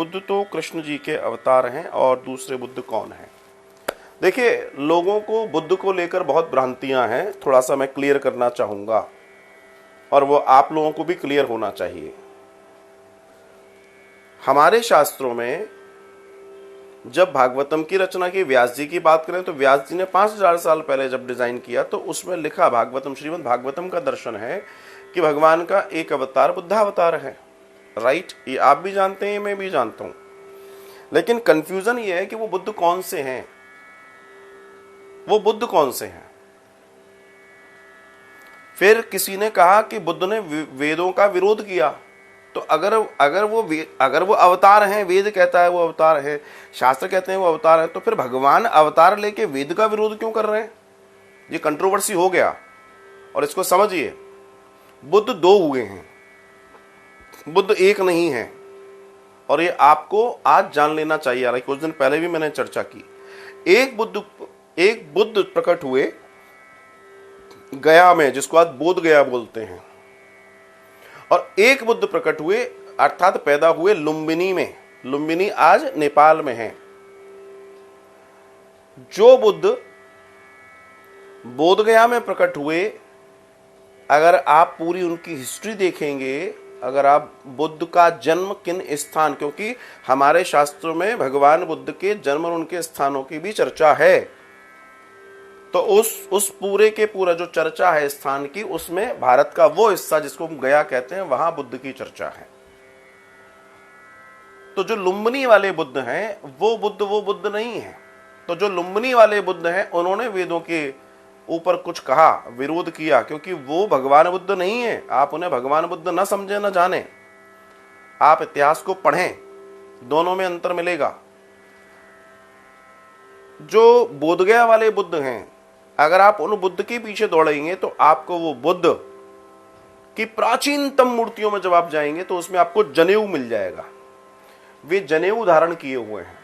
बुद्ध तो कृष्ण जी के अवतार हैं और दूसरे बुद्ध कौन हैं? देखिए, लोगों को बुद्ध को लेकर बहुत भ्रांतियां हैं, थोड़ा सा मैं क्लियर करना चाहूंगा और वो आप लोगों को भी क्लियर होना चाहिए। हमारे शास्त्रों में जब भागवतम की रचना की, व्यास जी की बात करें तो व्यास जी ने 5000 साल पहले जब डिजाइन किया तो उसमें लिखा, भागवतम, श्रीमद् भागवतम का दर्शन है कि भगवान का एक अवतार बुद्धावतार है। राइट, ये आप भी जानते हैं, मैं भी जानता हूं। लेकिन कंफ्यूजन ये है कि वो बुद्ध कौन से हैं, वो बुद्ध कौन से हैं। फिर किसी ने कहा कि बुद्ध ने वेदों का विरोध किया, तो अगर वो अवतार हैं, वेद कहता है वो अवतार है, शास्त्र कहते हैं वो अवतार है, तो फिर भगवान अवतार लेके वेद का विरोध क्यों कर रहे हैं? ये कंट्रोवर्सी हो गया। और इसको समझिए, बुद्ध दो हुए हैं, बुद्ध एक नहीं है। और ये आपको आज जान लेना चाहिए। हालांकि कुछ दिन पहले भी मैंने चर्चा की। एक बुद्ध प्रकट हुए गया में, जिसको आज बोध गया बोलते हैं, और एक बुद्ध प्रकट हुए अर्थात पैदा हुए लुम्बिनी में। लुम्बिनी आज नेपाल में है। जो बुद्ध बोध गया में प्रकट हुए, अगर आप पूरी उनकी हिस्ट्री देखेंगे, अगर आप बुद्ध का जन्म किन स्थान, क्योंकि हमारे शास्त्रों में भगवान बुद्ध के जन्म और उनके स्थानों की भी चर्चा है, तो उस पूरे के पूरा जो चर्चा है स्थान की, उसमें भारत का वो हिस्सा जिसको हम गया कहते हैं, वहां बुद्ध की चर्चा है। तो जो लुम्बिनी वाले बुद्ध हैं वो बुद्ध नहीं है। तो जो लुम्बिनी वाले बुद्ध हैं उन्होंने वेदों के ऊपर कुछ कहा, विरोध किया, क्योंकि वो भगवान बुद्ध नहीं है। आप उन्हें भगवान बुद्ध न समझे न जाने, आप इतिहास को पढ़ें, दोनों में अंतर मिलेगा। जो बोधगया वाले बुद्ध हैं, अगर आप उन बुद्ध के पीछे दौड़ेंगे तो आपको वो बुद्ध की प्राचीनतम मूर्तियों में जब आप जाएंगे तो उसमें आपको जनेऊ मिल जाएगा। वे जनेऊ धारण किए हुए हैं।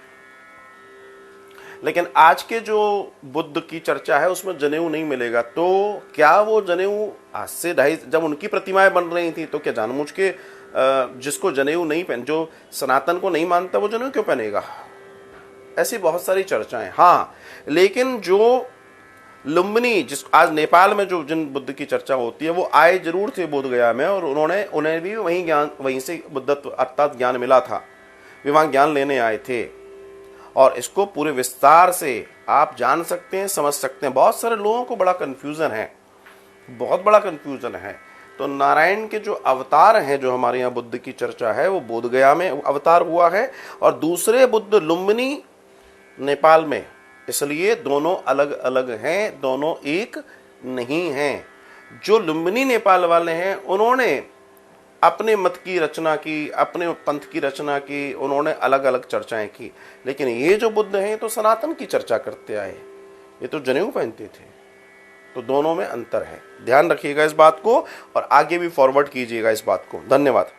लेकिन आज के जो बुद्ध की चर्चा है उसमें जनेऊ नहीं मिलेगा। तो क्या वो जनेऊ आज से जब उनकी प्रतिमाएं बन रही थी, तो क्या जानबूझ के जिसको जनेऊ नहीं पहन, जो सनातन को नहीं मानता, वो जनेऊ क्यों पहनेगा? ऐसी बहुत सारी चर्चाएं। हाँ, लेकिन जो लुम्बिनी, जिस आज नेपाल में जो जिन बुद्ध की चर्चा होती है, वो आए जरूर थे बोध गया में, और उन्हें भी वहीं से बुद्धत्व अर्थात ज्ञान मिला था। वे वहां ज्ञान लेने आए थे। और इसको पूरे विस्तार से आप जान सकते हैं, समझ सकते हैं। बहुत सारे लोगों को बड़ा कंफ्यूजन है, बहुत बड़ा कंफ्यूजन है। तो नारायण के जो अवतार हैं, जो हमारे यहाँ बुद्ध की चर्चा है, वो बोध गया में अवतार हुआ है, और दूसरे बुद्ध लुम्बिनी नेपाल में। इसलिए दोनों अलग अलग हैं, दोनों एक नहीं हैं। जो लुम्बिनी नेपाल वाले हैं उन्होंने अपने मत की रचना की, अपने पंथ की रचना की, उन्होंने अलग अलग चर्चाएं की। लेकिन ये जो बुद्ध हैं तो सनातन की चर्चा करते आए, ये तो जनेऊ पहनते थे। तो दोनों में अंतर है। ध्यान रखिएगा इस बात को और आगे भी फॉरवर्ड कीजिएगा इस बात को। धन्यवाद।